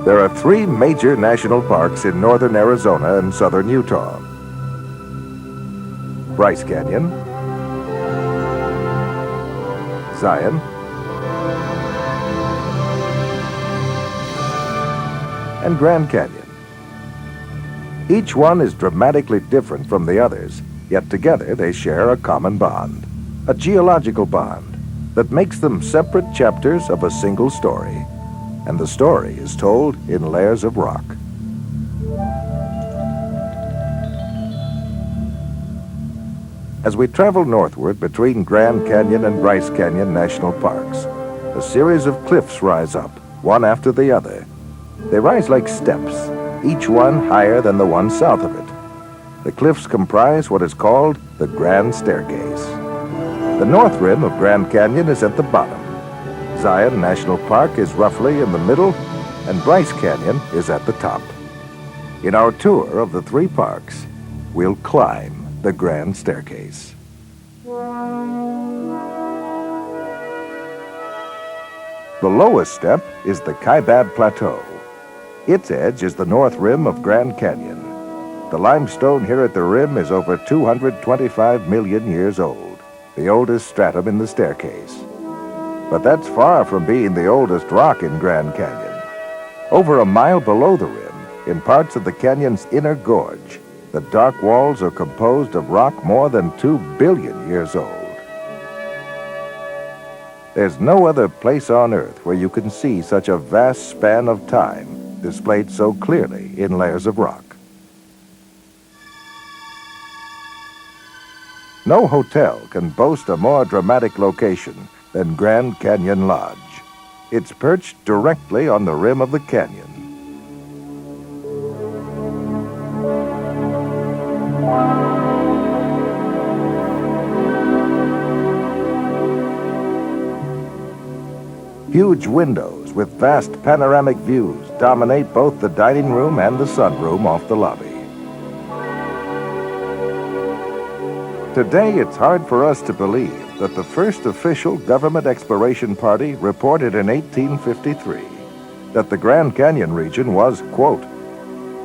There are three major national parks in northern Arizona and southern Utah. Bryce Canyon, Zion, and Grand Canyon. Each one is dramatically different from the others, yet together they share a common bond, a geological bond that makes them separate chapters of a single story. And the story is told in layers of rock. As we travel northward between Grand Canyon and Bryce Canyon National Parks, a series of cliffs rise up, one after the other. They rise like steps, each one higher than the one south of it. The cliffs comprise what is called the Grand Staircase. The north rim of Grand Canyon is at the bottom. Zion National Park is roughly in the middle, and Bryce Canyon is at the top. In our tour of the three parks, we'll climb the Grand Staircase. The lowest step is the Kaibab Plateau. Its edge is the north rim of Grand Canyon. The limestone here at the rim is over 225 million years old, the oldest stratum in the staircase. But that's far from being the oldest rock in Grand Canyon. Over a mile below the rim, in parts of the canyon's inner gorge, the dark walls are composed of rock more than 2 billion years old. There's no other place on Earth where you can see such a vast span of time displayed so clearly in layers of rock. No hotel can boast a more dramatic location than Grand Canyon Lodge. It's perched directly on the rim of the canyon. Huge windows with vast panoramic views dominate both the dining room and the sunroom off the lobby. Today, it's hard for us to believe that the first official government exploration party reported in 1853 that the Grand Canyon region was, quote,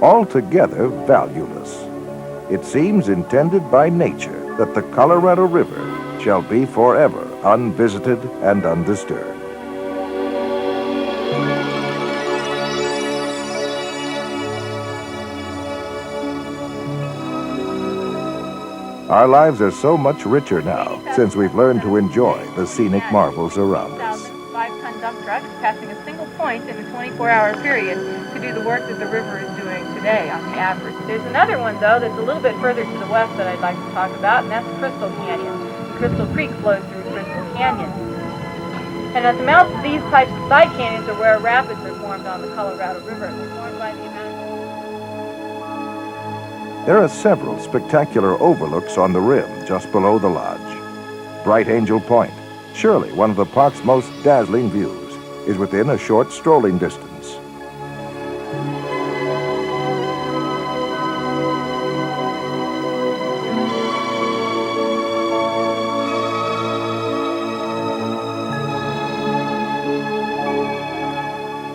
altogether valueless. It seems intended by nature that the Colorado River shall be forever unvisited and undisturbed. Our lives are so much richer now since we've learned to enjoy the scenic marvels around us. 5-ton dump trucks passing a single point in a 24-hour period to do the work that the river is doing today on the average. There's another one, though, that's a little bit further to the west that I'd like to talk about, and that's Crystal Canyon. Crystal Creek flows through Crystal Canyon. And at the mouths of these types of side canyons are where rapids are formed on the Colorado River. They're formed by the amount. There are several spectacular overlooks on the rim just below the lodge. Bright Angel Point, surely one of the park's most dazzling views, is within a short strolling distance.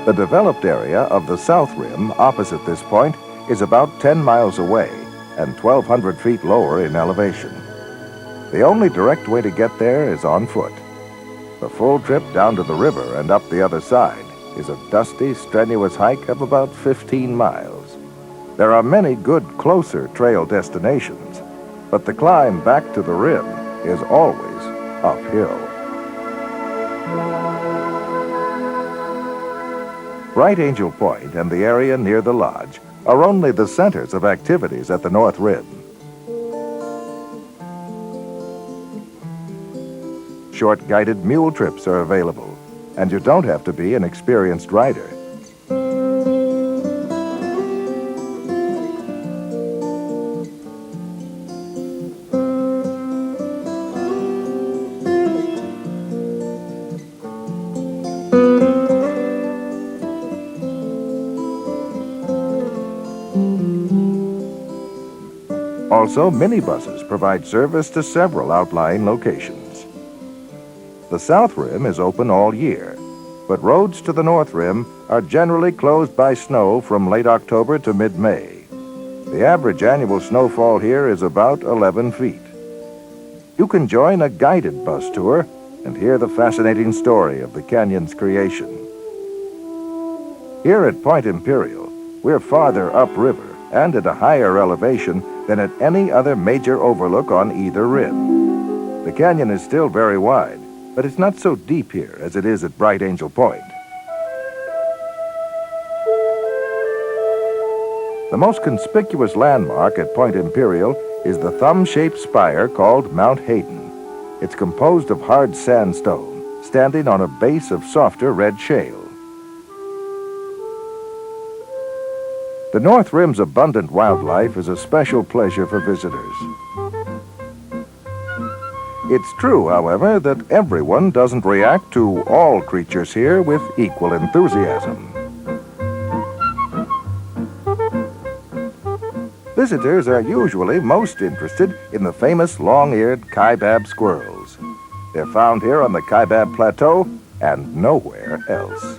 The developed area of the South Rim opposite this point is about 10 miles away and 1,200 feet lower in elevation. The only direct way to get there is on foot. The full trip down to the river and up the other side is a dusty, strenuous hike of about 15 miles. There are many good, closer trail destinations, but the climb back to the rim is always uphill. Bright Angel Point and the area near the lodge are only the centers of activities at the North Rim. Short guided mule trips are available, and you don't have to be an experienced rider. Also, minibuses provide service to several outlying locations. The South Rim is open all year, but roads to the North Rim are generally closed by snow from late October to mid-May. The average annual snowfall here is about 11 feet. You can join a guided bus tour and hear the fascinating story of the canyon's creation. Here at Point Imperial, we're farther upriver and at a higher elevation than at any other major overlook on either rim. The canyon is still very wide, but it's not so deep here as it is at Bright Angel Point. The most conspicuous landmark at Point Imperial is the thumb-shaped spire called Mount Hayden. It's composed of hard sandstone, standing on a base of softer red shale. The North Rim's abundant wildlife is a special pleasure for visitors. It's true, however, that everyone doesn't react to all creatures here with equal enthusiasm. Visitors are usually most interested in the famous long-eared kaibab squirrels. They're found here on the Kaibab Plateau and nowhere else.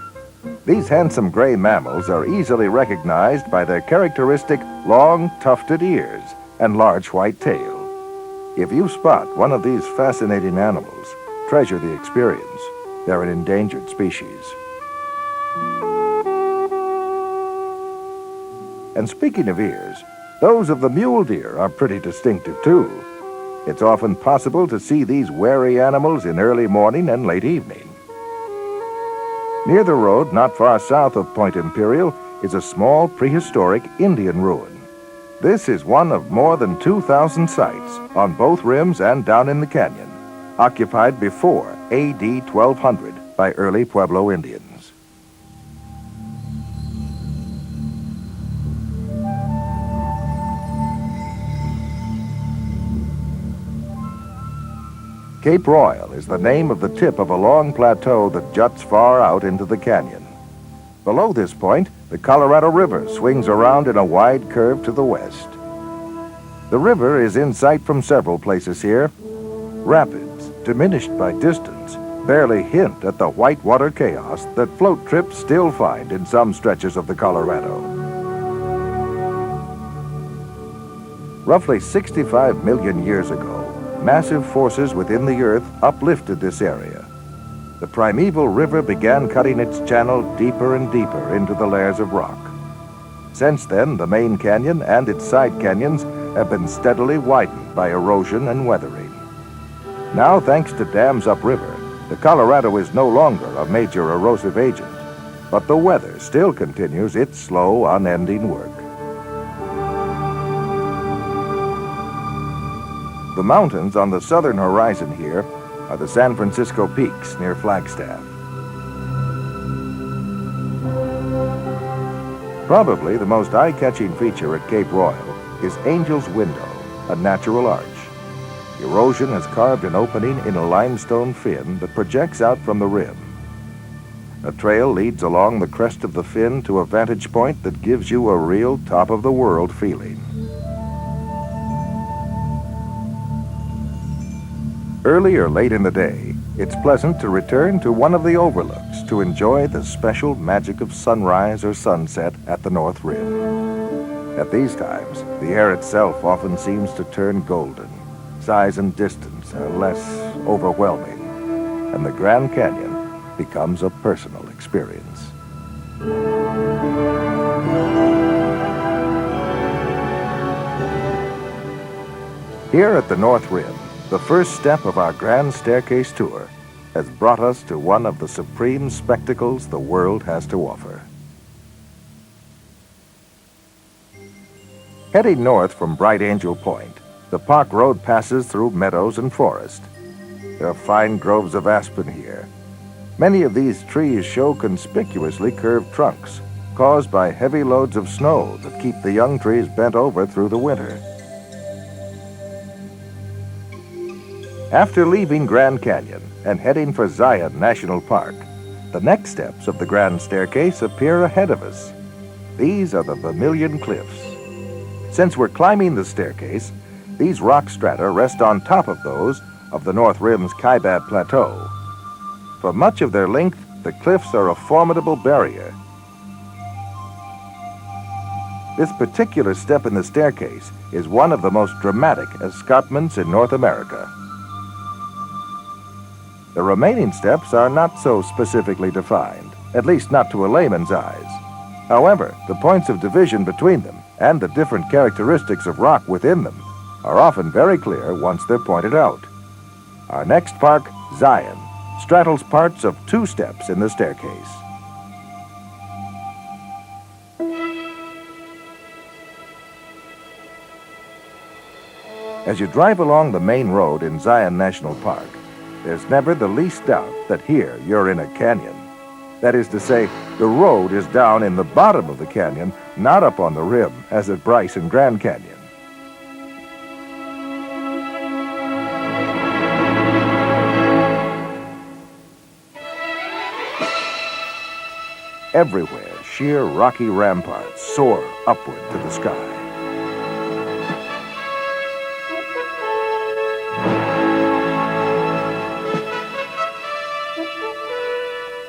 These handsome gray mammals are easily recognized by their characteristic long, tufted ears and large white tail. If you spot one of these fascinating animals, treasure the experience. They're an endangered species. And speaking of ears, those of the mule deer are pretty distinctive too. It's often possible to see these wary animals in early morning and late evening. Near the road, not far south of Point Imperial, is a small prehistoric Indian ruin. This is one of more than 2,000 sites on both rims and down in the canyon, occupied before A.D. 1200 by early Pueblo Indians. Cape Royal is the name of the tip of a long plateau that juts far out into the canyon. Below this point, the Colorado River swings around in a wide curve to the west. The river is in sight from several places here. Rapids, diminished by distance, barely hint at the whitewater chaos that float trips still find in some stretches of the Colorado. Roughly 65 million years ago, massive forces within the earth uplifted this area. The primeval river began cutting its channel deeper and deeper into the layers of rock. Since then, the main canyon and its side canyons have been steadily widened by erosion and weathering. Now, thanks to dams upriver, the Colorado is no longer a major erosive agent, but the weather still continues its slow, unending work. The mountains on the southern horizon here are the San Francisco Peaks near Flagstaff. Probably the most eye-catching feature at Cape Royal is Angel's Window, a natural arch. Erosion has carved an opening in a limestone fin that projects out from the rim. A trail leads along the crest of the fin to a vantage point that gives you a real top-of-the-world feeling. Early or late in the day, it's pleasant to return to one of the overlooks to enjoy the special magic of sunrise or sunset at the North Rim. At these times, the air itself often seems to turn golden. Size and distance are less overwhelming, and the Grand Canyon becomes a personal experience. Here at the North Rim, the first step of our Grand Staircase tour has brought us to one of the supreme spectacles the world has to offer. Heading north from Bright Angel Point, the park road passes through meadows and forest. There are fine groves of aspen here. Many of these trees show conspicuously curved trunks, caused by heavy loads of snow that keep the young trees bent over through the winter. After leaving Grand Canyon and heading for Zion National Park, the next steps of the Grand Staircase appear ahead of us. These are the Vermilion Cliffs. Since we're climbing the staircase, these rock strata rest on top of those of the North Rim's Kaibab Plateau. For much of their length, the cliffs are a formidable barrier. This particular step in the staircase is one of the most dramatic escarpments in North America. The remaining steps are not so specifically defined, at least not to a layman's eyes. However, the points of division between them and the different characteristics of rock within them are often very clear once they're pointed out. Our next park, Zion, straddles parts of two steps in the staircase. As you drive along the main road in Zion National Park, there's never the least doubt that here you're in a canyon. That is to say, the road is down in the bottom of the canyon, not up on the rim, as at Bryce and Grand Canyon. Everywhere, sheer rocky ramparts soar upward to the sky.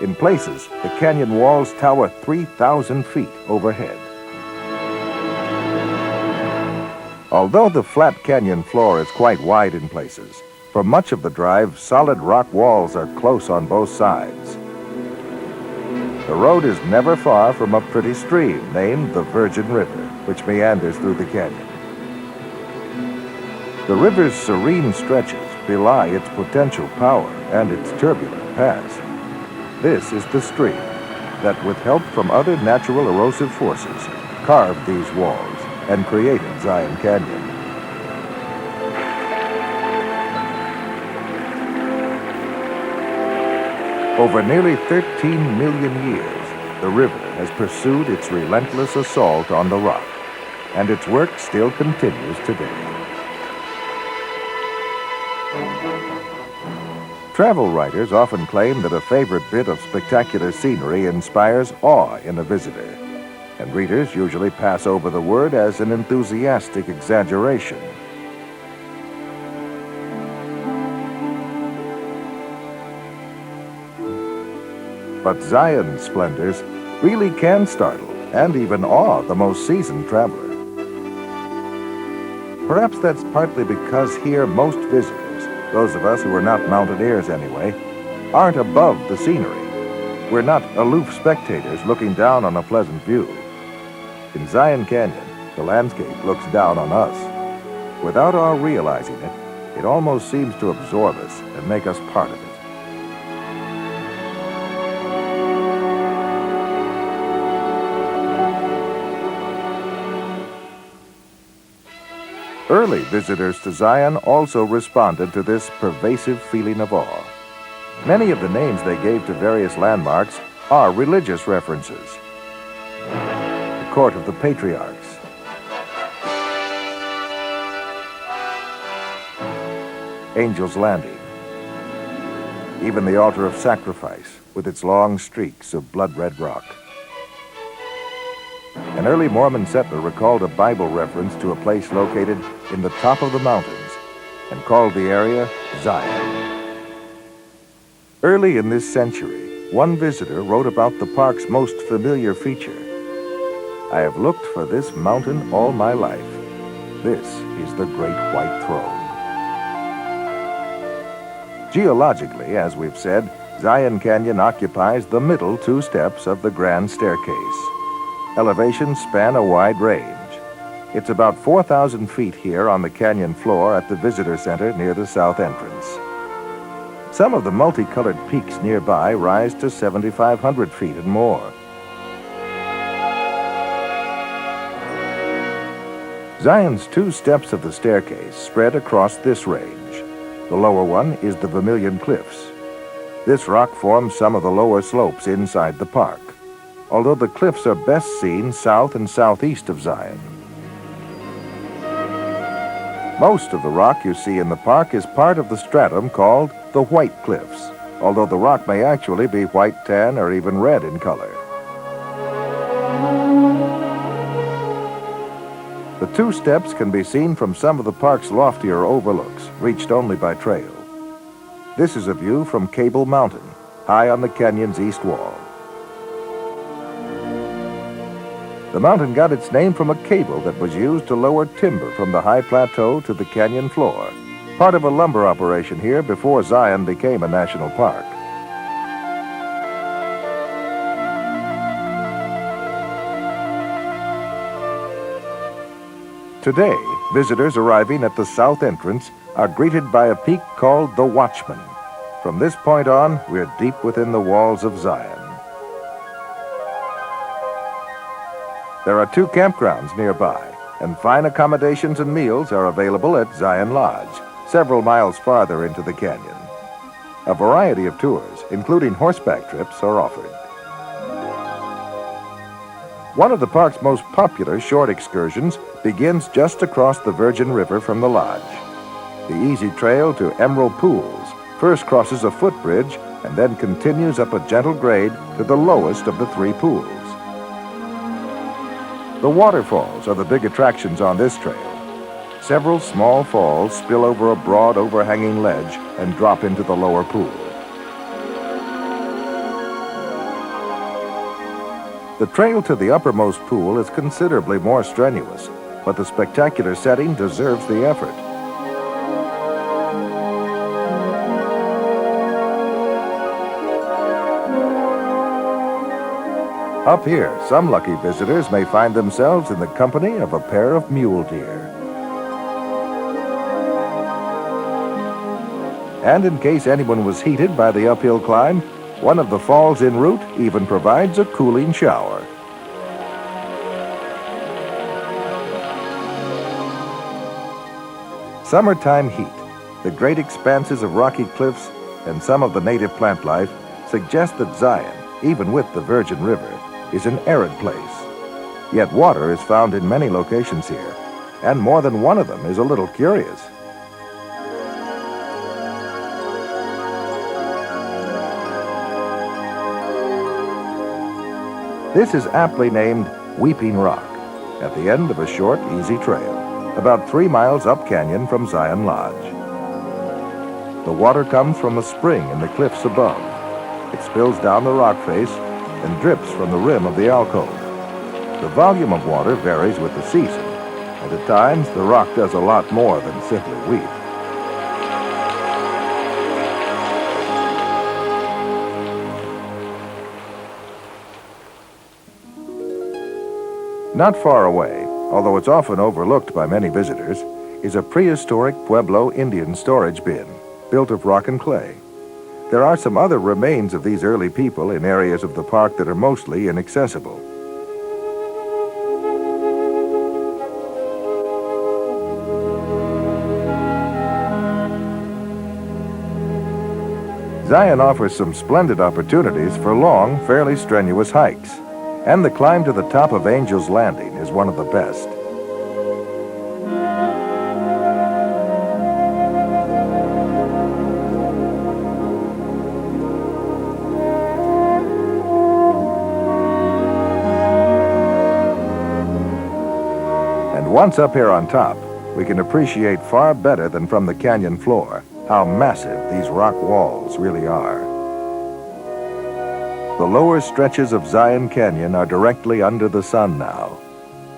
In places, the canyon walls tower 3,000 feet overhead. Although the flat canyon floor is quite wide in places, for much of the drive, solid rock walls are close on both sides. The road is never far from a pretty stream named the Virgin River, which meanders through the canyon. The river's serene stretches belie its potential power and its turbulent past. This is the stream that, with help from other natural erosive forces, carved these walls and created Zion Canyon. Over nearly 13 million years, the river has pursued its relentless assault on the rock, and its work still continues today. Travel writers often claim that a favorite bit of spectacular scenery inspires awe in a visitor, and readers usually pass over the word as an enthusiastic exaggeration. But Zion's splendors really can startle and even awe the most seasoned traveler. Perhaps that's partly because here most visitors, those of us who are not mountaineers anyway, aren't above the scenery. We're not aloof spectators looking down on a pleasant view. In Zion Canyon, the landscape looks down on us. Without our realizing it, it almost seems to absorb us and make us part of it. Early visitors to Zion also responded to this pervasive feeling of awe. Many of the names they gave to various landmarks are religious references. The Court of the Patriarchs, Angel's Landing, even the Altar of Sacrifice with its long streaks of blood-red rock. An early Mormon settler recalled a Bible reference to a place located in the top of the mountains and called the area Zion. Early in this century, one visitor wrote about the park's most familiar feature. "I have looked for this mountain all my life. This is the Great White Throne." Geologically, as we've said, Zion Canyon occupies the middle two steps of the Grand Staircase. Elevations span a wide range. It's about 4,000 feet here on the canyon floor at the visitor center near the south entrance. Some of the multicolored peaks nearby rise to 7,500 feet and more. Zion's 2 steps of the staircase spread across this range. The lower one is the Vermilion Cliffs. This rock forms some of the lower slopes inside the park, although the cliffs are best seen south and southeast of Zion. Most of the rock you see in the park is part of the stratum called the White Cliffs, although the rock may actually be white, tan, or even red in color. The 2 steps can be seen from some of the park's loftier overlooks, reached only by trail. This is a view from Cable Mountain, high on the canyon's east wall. The mountain got its name from a cable that was used to lower timber from the high plateau to the canyon floor, part of a lumber operation here before Zion became a national park. Today, visitors arriving at the south entrance are greeted by a peak called the Watchman. From this point on, we're deep within the walls of Zion. There are 2 campgrounds nearby, and fine accommodations and meals are available at Zion Lodge, several miles farther into the canyon. A variety of tours, including horseback trips, are offered. One of the park's most popular short excursions begins just across the Virgin River from the lodge. The easy trail to Emerald Pools first crosses a footbridge and then continues up a gentle grade to the lowest of the 3 pools. The waterfalls are the big attractions on this trail. Several small falls spill over a broad overhanging ledge and drop into the lower pool. The trail to the uppermost pool is considerably more strenuous, but the spectacular setting deserves the effort. Up here, some lucky visitors may find themselves in the company of a pair of mule deer. And in case anyone was heated by the uphill climb, one of the falls en route even provides a cooling shower. Summertime heat, the great expanses of rocky cliffs, and some of the native plant life suggest that Zion, even with the Virgin River, is an arid place. Yet water is found in many locations here, and more than one of them is a little curious. This is aptly named Weeping Rock, at the end of a short, easy trail, about 3 miles up canyon from Zion Lodge. The water comes from a spring in the cliffs above. It spills down the rock face and drips from the rim of the alcove. The volume of water varies with the season, and at times the rock does a lot more than simply weep. Not far away, although it's often overlooked by many visitors, is a prehistoric Pueblo Indian storage bin, built of rock and clay. There are some other remains of these early people in areas of the park that are mostly inaccessible. Zion offers some splendid opportunities for long, fairly strenuous hikes, and the climb to the top of Angel's Landing is one of the best. Once up here on top, we can appreciate far better than from the canyon floor how massive these rock walls really are. The lower stretches of Zion Canyon are directly under the sun now.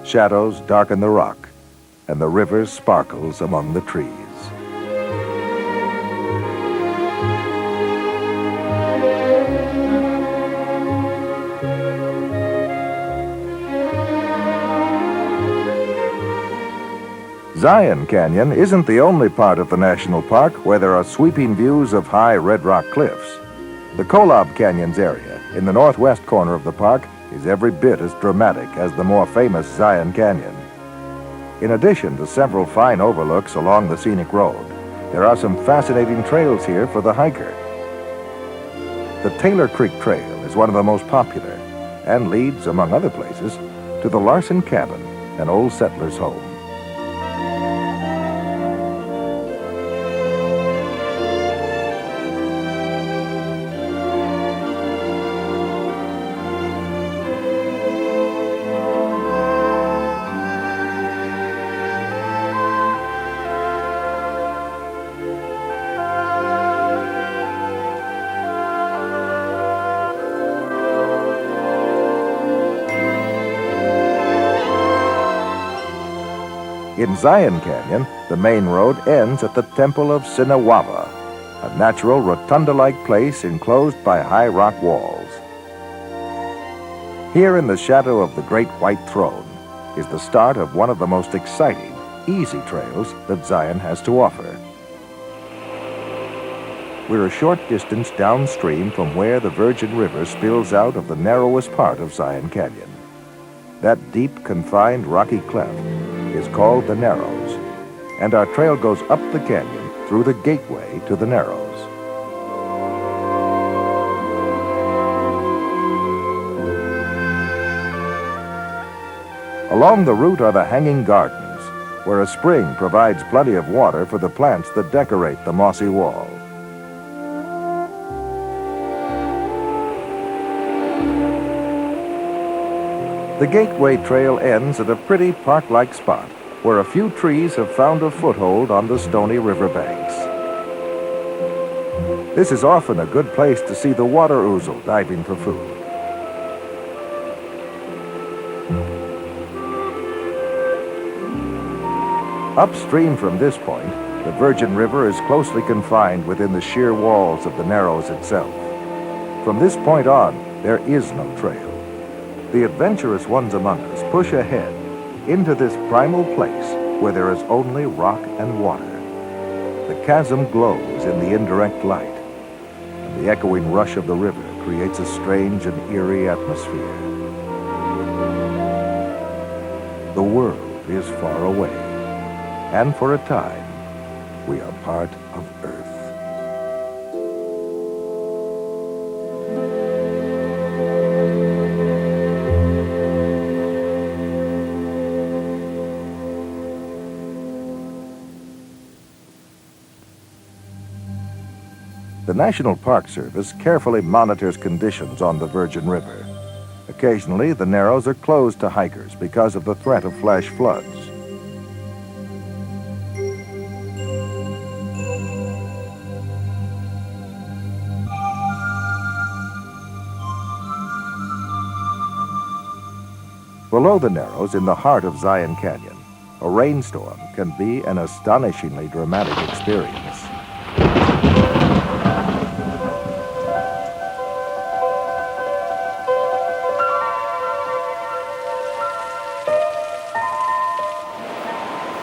Shadows darken the rock, and the river sparkles among the trees. Zion Canyon isn't the only part of the national park where there are sweeping views of high red rock cliffs. The Kolob Canyons area, in the northwest corner of the park, is every bit as dramatic as the more famous Zion Canyon. In addition to several fine overlooks along the scenic road, there are some fascinating trails here for the hiker. The Taylor Creek Trail is one of the most popular and leads, among other places, to the Larson Cabin, an old settler's home. In Zion Canyon, the main road ends at the Temple of Sinawava, a natural rotunda-like place enclosed by high rock walls. Here in the shadow of the Great White Throne is the start of one of the most exciting, easy trails that Zion has to offer. We're a short distance downstream from where the Virgin River spills out of the narrowest part of Zion Canyon. That deep, confined, rocky cleft is called the Narrows, and our trail goes up the canyon through the gateway to the Narrows. Along the route are the Hanging Gardens, where a spring provides plenty of water for the plants that decorate the mossy wall. The Gateway Trail ends at a pretty park-like spot where a few trees have found a foothold on the stony riverbanks. This is often a good place to see the water ouzel diving for food. Upstream from this point, the Virgin River is closely confined within the sheer walls of the Narrows itself. From this point on, there is no trail. The adventurous ones among us push ahead into this primal place where there is only rock and water. The chasm glows in the indirect light, and the echoing rush of the river creates a strange and eerie atmosphere. The world is far away, and for a time, we are part of Earth. The National Park Service carefully monitors conditions on the Virgin River. Occasionally, the Narrows are closed to hikers because of the threat of flash floods. Below the Narrows, in the heart of Zion Canyon, a rainstorm can be an astonishingly dramatic experience.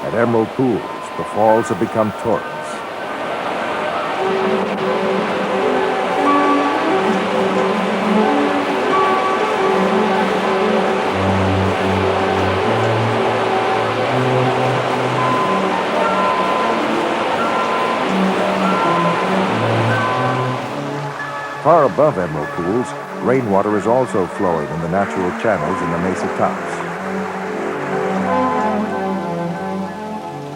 At Emerald Pools, the falls have become torrents. Far above Emerald Pools, rainwater is also flowing in the natural channels in the mesa tops.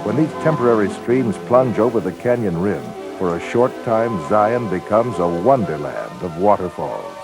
When these temporary streams plunge over the canyon rim, for a short time Zion becomes a wonderland of waterfalls.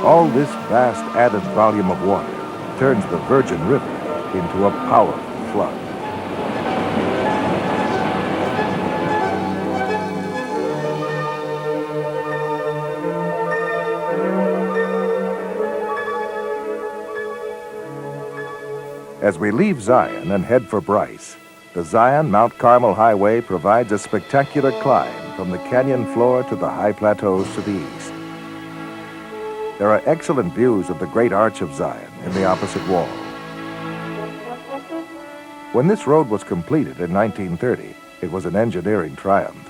All this vast added volume of water turns the Virgin River into a powerful flood. As we leave Zion and head for Bryce, the Zion-Mount Carmel Highway provides a spectacular climb from the canyon floor to the high plateaus to the east. There are excellent views of the Great Arch of Zion in the opposite wall. When this road was completed in 1930, it was an engineering triumph,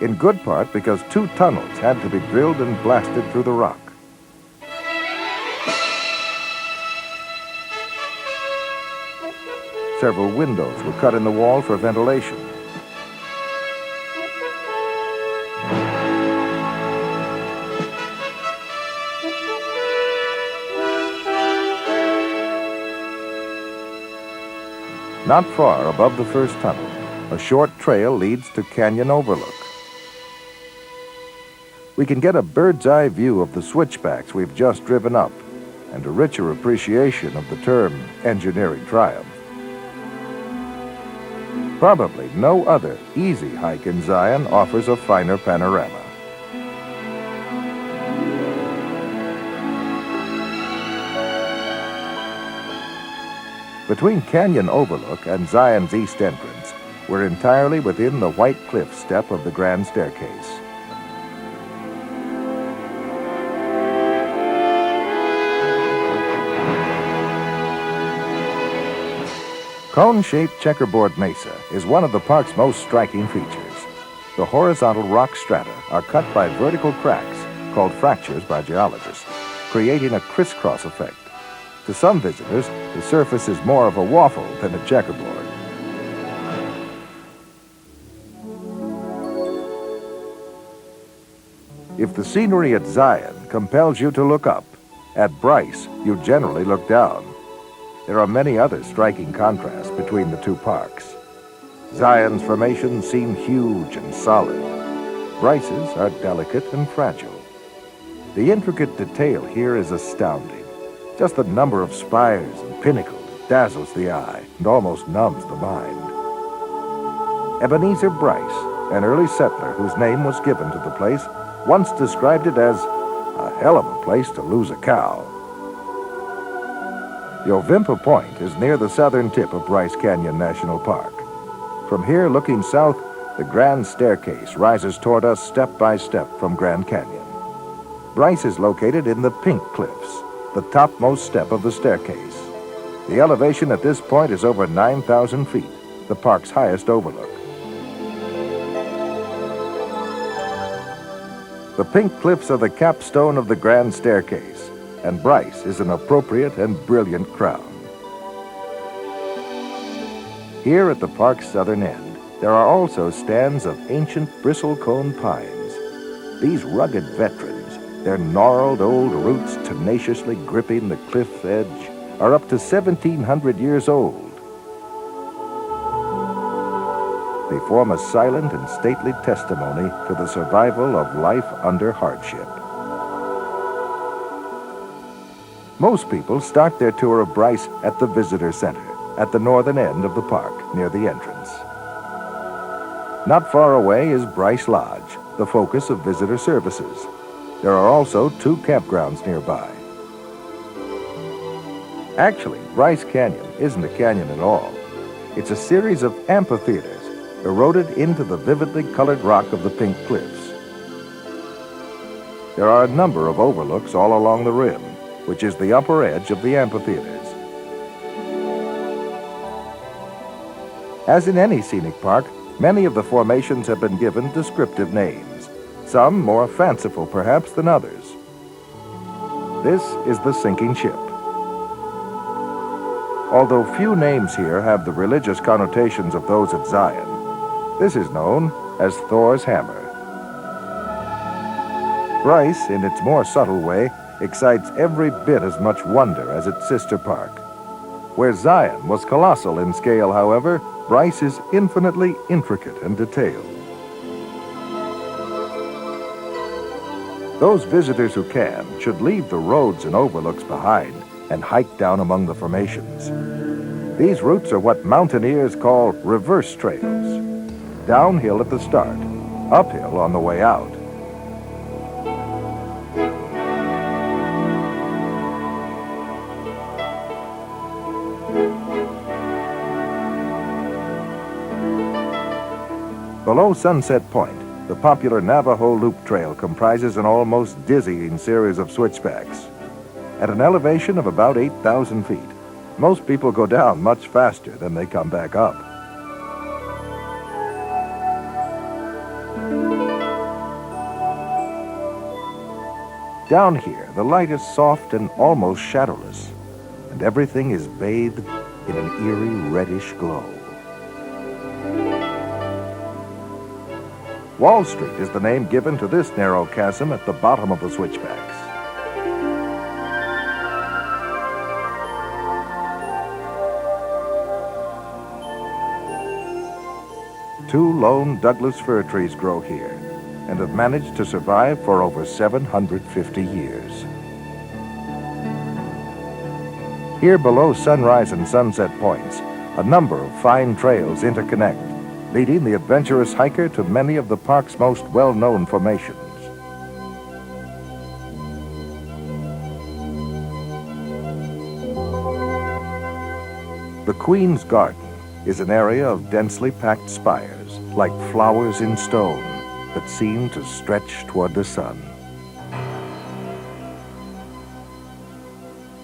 in good part because 2 tunnels had to be drilled and blasted through the rock. Several windows were cut in the wall for ventilation. Not far above the first tunnel, a short trail leads to Canyon Overlook. We can get a bird's-eye view of the switchbacks we've just driven up and a richer appreciation of the term engineering triumph. Probably no other easy hike in Zion offers a finer panorama. Between Canyon Overlook and Zion's east entrance, we're entirely within the white cliff step of the grand staircase. Cone-shaped checkerboard mesa is one of the park's most striking features. The horizontal rock strata are cut by vertical cracks, called fractures by geologists, creating a crisscross effect. To some visitors, the surface is more of a waffle than a checkerboard. If the scenery at Zion compels you to look up, at Bryce, you generally look down. There are many other striking contrasts between the 2 parks. Zion's formations seem huge and solid. Bryce's are delicate and fragile. The intricate detail here is astounding. Just the number of spires and pinnacles dazzles the eye and almost numbs the mind. Ebenezer Bryce, an early settler whose name was given to the place, once described it as a hell of a place to lose a cow. Yovimpa Point is near the southern tip of Bryce Canyon National Park. From here, looking south, the grand staircase rises toward us step by step from Grand Canyon. Bryce is located in the Pink Cliffs, the topmost step of the staircase. The elevation at this point is over 9,000 feet, the park's highest overlook. The Pink Cliffs are the capstone of the grand staircase, and Bryce is an appropriate and brilliant crown. Here at the park's southern end, there are also stands of ancient bristlecone pines. These rugged veterans, their gnarled old roots tenaciously gripping the cliff edge, are up to 1,700 years old. They form a silent and stately testimony to the survival of life under hardship. Most people start their tour of Bryce at the Visitor Center, at the northern end of the park, near the entrance. Not far away is Bryce Lodge, the focus of visitor services. There are also 2 campgrounds nearby. Actually, Bryce Canyon isn't a canyon at all. It's a series of amphitheaters eroded into the vividly colored rock of the Pink Cliffs. There are a number of overlooks all along the rim, which is the upper edge of the amphitheaters. As in any scenic park, many of the formations have been given descriptive names, some more fanciful perhaps than others. This is the sinking ship. Although few names here have the religious connotations of those at Zion, this is known as Thor's Hammer. Bryce, in its more subtle way, excites every bit as much wonder as its sister park. Where Zion was colossal in scale, however, Bryce is infinitely intricate and detailed. Those visitors who can should leave the roads and overlooks behind and hike down among the formations. These routes are what mountaineers call reverse trails. Downhill at the start, uphill on the way out. Below Sunset Point, The popular Navajo Loop Trail comprises an almost dizzying series of switchbacks. At an elevation of about 8,000 feet, most people go down much faster than they come back up. Down here, the light is soft and almost shadowless, and everything is bathed in an eerie reddish glow. Wall Street is the name given to this narrow chasm at the bottom of the switchbacks. Two lone Douglas fir trees grow here and have managed to survive for over 750 years. Here below Sunrise and Sunset Points, a number of fine trails interconnect, leading the adventurous hiker to many of the park's most well-known formations. The Queen's Garden is an area of densely packed spires, like flowers in stone, that seem to stretch toward the sun.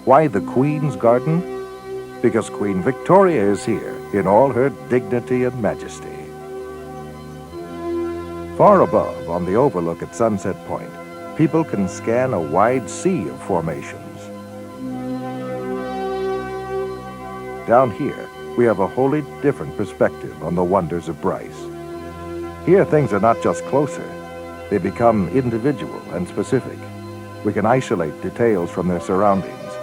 Why the Queen's Garden? Because Queen Victoria is here in all her dignity and majesty. Far above, on the overlook at Sunset Point, people can scan a wide sea of formations. Down here, we have a wholly different perspective on the wonders of Bryce. Here, things are not just closer. They become individual and specific. We can isolate details from their surroundings,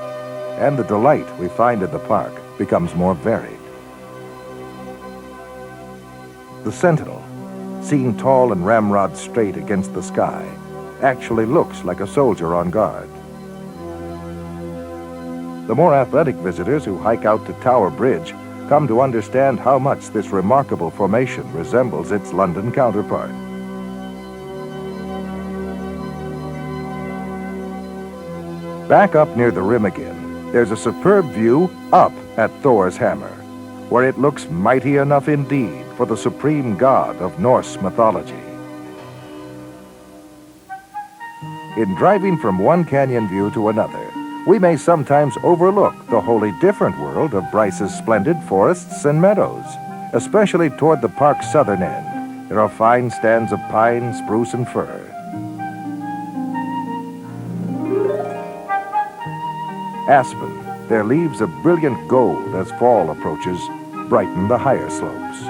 and the delight we find in the park becomes more varied. The Sentinel, seen tall and ramrod straight against the sky, actually looks like a soldier on guard. The more athletic visitors who hike out to Tower Bridge come to understand how much this remarkable formation resembles its London counterpart. Back up near the rim again, there's a superb view up at Thor's Hammer, where it looks mighty enough indeed for the supreme god of Norse mythology. In driving from one canyon view to another, we may sometimes overlook the wholly different world of Bryce's splendid forests and meadows, especially toward the park's southern end. There are fine stands of pine, spruce, and fir. Aspen, their leaves of brilliant gold as fall approaches, brighten the higher slopes.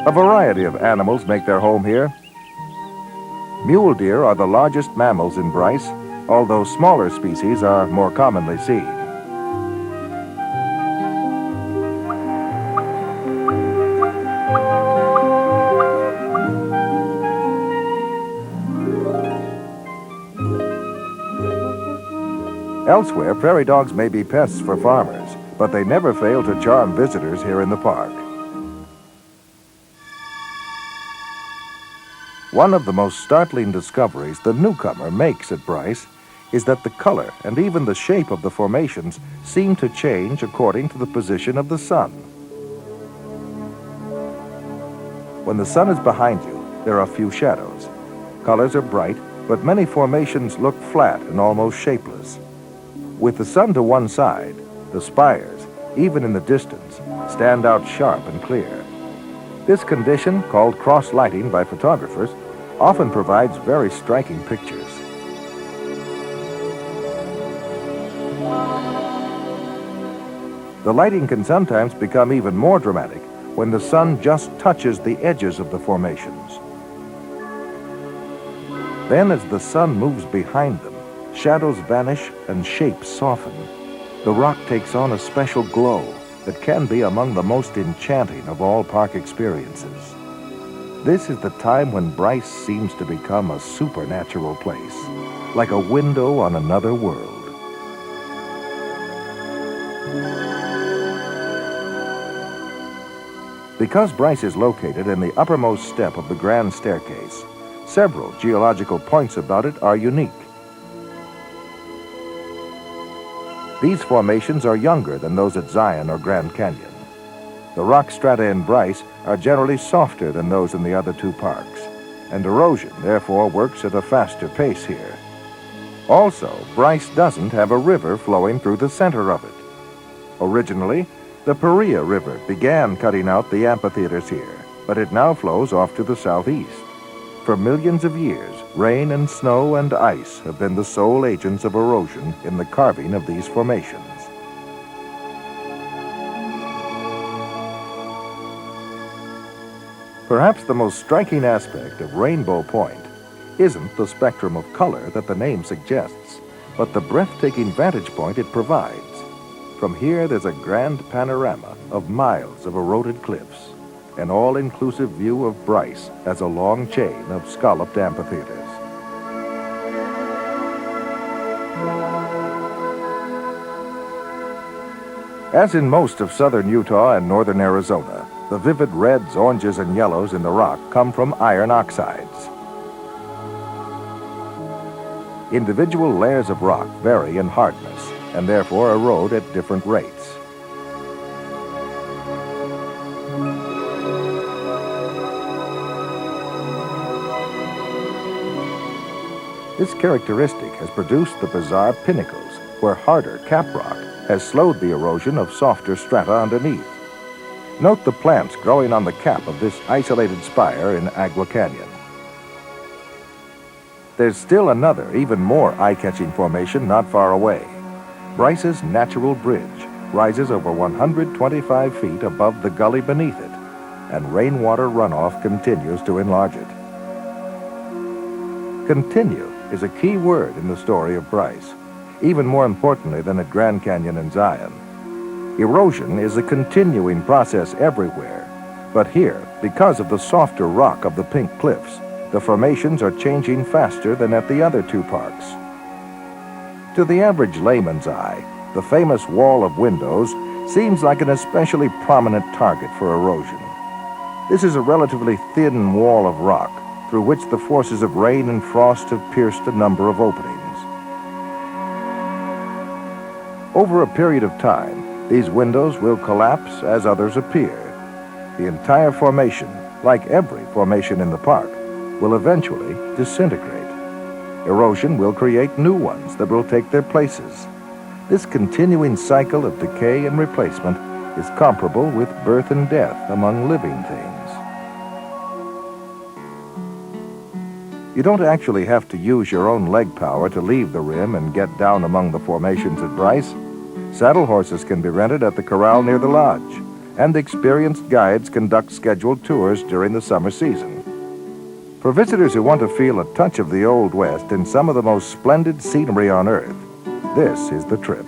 A variety of animals make their home here. Mule deer are the largest mammals in Bryce, although smaller species are more commonly seen. Elsewhere, prairie dogs may be pests for farmers, but they never fail to charm visitors here in the park. One of the most startling discoveries the newcomer makes at Bryce is that the color and even the shape of the formations seem to change according to the position of the sun. When the sun is behind you, there are few shadows. Colors are bright, but many formations look flat and almost shapeless. With the sun to one side, the spires, even in the distance, stand out sharp and clear. This condition, called cross-lighting by photographers, often provides very striking pictures. The lighting can sometimes become even more dramatic when the sun just touches the edges of the formations. Then, as the sun moves behind them, shadows vanish and shapes soften. The rock takes on a special glow that can be among the most enchanting of all park experiences. This is the time when Bryce seems to become a supernatural place, like a window on another world. Because Bryce is located in the uppermost step of the Grand Staircase, several geological points about it are unique. These formations are younger than those at Zion or Grand Canyon. The rock strata in Bryce are generally softer than those in the other two parks, and erosion therefore works at a faster pace here. Also, Bryce doesn't have a river flowing through the center of it. Originally, the Paria River began cutting out the amphitheaters here, but it now flows off to the southeast. For millions of years, rain and snow and ice have been the sole agents of erosion in the carving of these formations. Perhaps the most striking aspect of Rainbow Point isn't the spectrum of color that the name suggests, but the breathtaking vantage point it provides. From here, there's a grand panorama of miles of eroded cliffs, an all-inclusive view of Bryce as a long chain of scalloped amphitheaters. As in most of southern Utah and northern Arizona, the vivid reds, oranges, and yellows in the rock come from iron oxides. Individual layers of rock vary in hardness and therefore erode at different rates. This characteristic has produced the bizarre pinnacles, where harder cap rock has slowed the erosion of softer strata underneath. Note the plants growing on the cap of this isolated spire in Agua Canyon. There's still another, even more eye-catching formation not far away. Bryce's Natural Bridge rises over 125 feet above the gully beneath it, and rainwater runoff continues to enlarge it. Continue is a key word in the story of Bryce, even more importantly than at Grand Canyon and Zion. Erosion is a continuing process everywhere, but here, because of the softer rock of the Pink Cliffs, the formations are changing faster than at the other two parks. To the average layman's eye, the famous wall of windows seems like an especially prominent target for erosion. This is a relatively thin wall of rock through which the forces of rain and frost have pierced a number of openings. Over a period of time, these windows will collapse as others appear. The entire formation, like every formation in the park, will eventually disintegrate. Erosion will create new ones that will take their places. This continuing cycle of decay and replacement is comparable with birth and death among living things. You don't actually have to use your own leg power to leave the rim and get down among the formations at Bryce. Saddle horses can be rented at the corral near the lodge, and experienced guides conduct scheduled tours during the summer season. For visitors who want to feel a touch of the Old West in some of the most splendid scenery on Earth, this is the trip.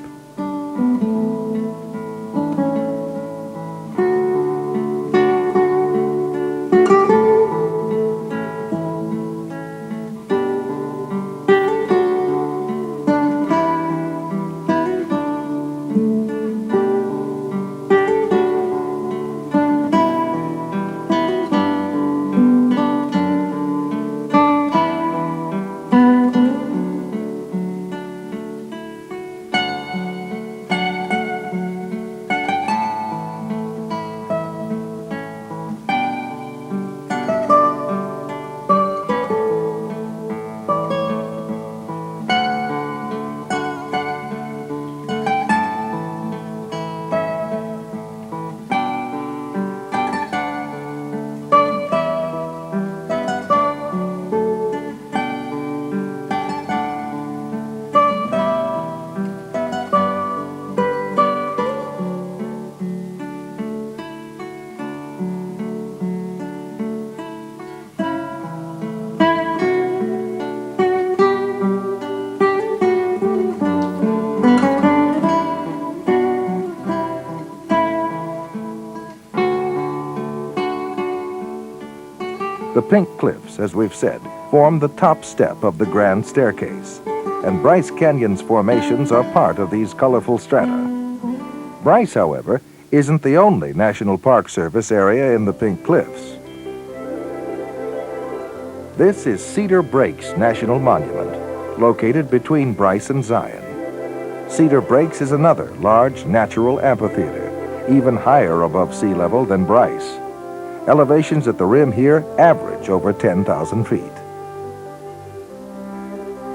The Pink Cliffs, as we've said, form the top step of the grand staircase, and Bryce Canyon's formations are part of these colorful strata. Bryce, however, isn't the only National Park Service area in the Pink Cliffs. This is Cedar Breaks National Monument, located between Bryce and Zion. Cedar Breaks is another large natural amphitheater, even higher above sea level than Bryce. Elevations at the rim here average over 10,000 feet.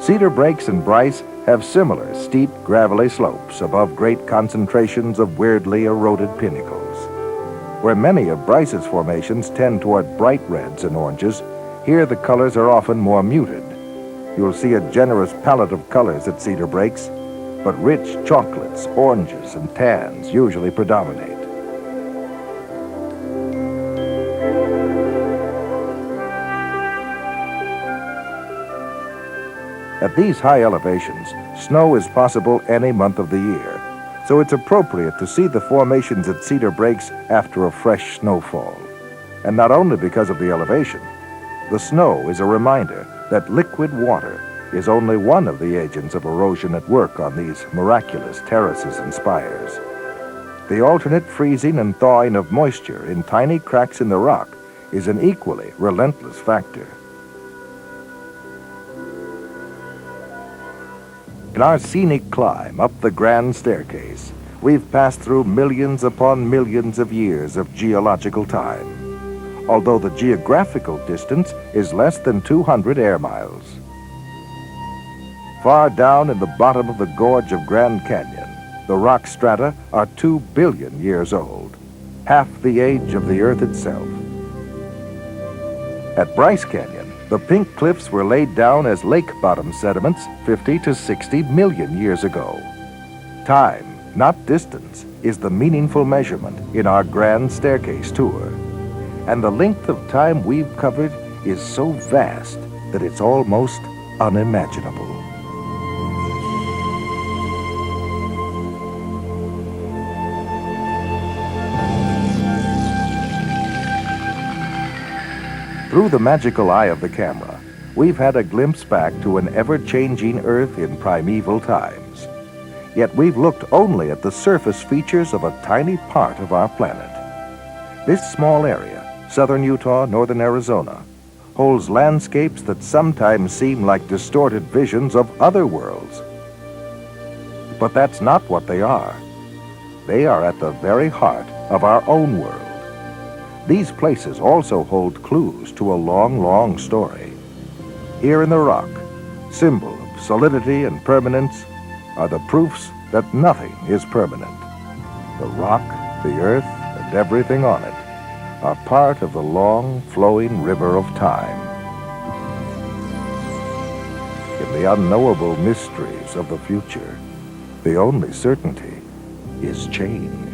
Cedar Breaks and Bryce have similar steep, gravelly slopes above great concentrations of weirdly eroded pinnacles. Where many of Bryce's formations tend toward bright reds and oranges, here the colors are often more muted. You'll see a generous palette of colors at Cedar Breaks, but rich chocolates, oranges, and tans usually predominate. At these high elevations, snow is possible any month of the year, so it's appropriate to see the formations at Cedar Breaks after a fresh snowfall. And not only because of the elevation, the snow is a reminder that liquid water is only one of the agents of erosion at work on these miraculous terraces and spires. The alternate freezing and thawing of moisture in tiny cracks in the rock is an equally relentless factor. In our scenic climb up the grand staircase, we've passed through millions upon millions of years of geological time, although the geographical distance is less than 200 air miles. Far down in the bottom of the gorge of Grand Canyon, the rock strata are 2 billion years old, half the age of the Earth itself. At Bryce Canyon, the pink cliffs were laid down as lake bottom sediments 50 to 60 million years ago. Time, not distance, is the meaningful measurement in our grand staircase tour. And the length of time we've covered is so vast that it's almost unimaginable. Through the magical eye of the camera, we've had a glimpse back to an ever-changing Earth in primeval times. Yet we've looked only at the surface features of a tiny part of our planet. This small area, southern Utah, northern Arizona, holds landscapes that sometimes seem like distorted visions of other worlds. But that's not what they are. They are at the very heart of our own world. These places also hold clues to a long, long story. Here in the rock, symbol of solidity and permanence, are the proofs that nothing is permanent. The rock, the earth, and everything on it are part of the long, flowing river of time. In the unknowable mysteries of the future, the only certainty is change.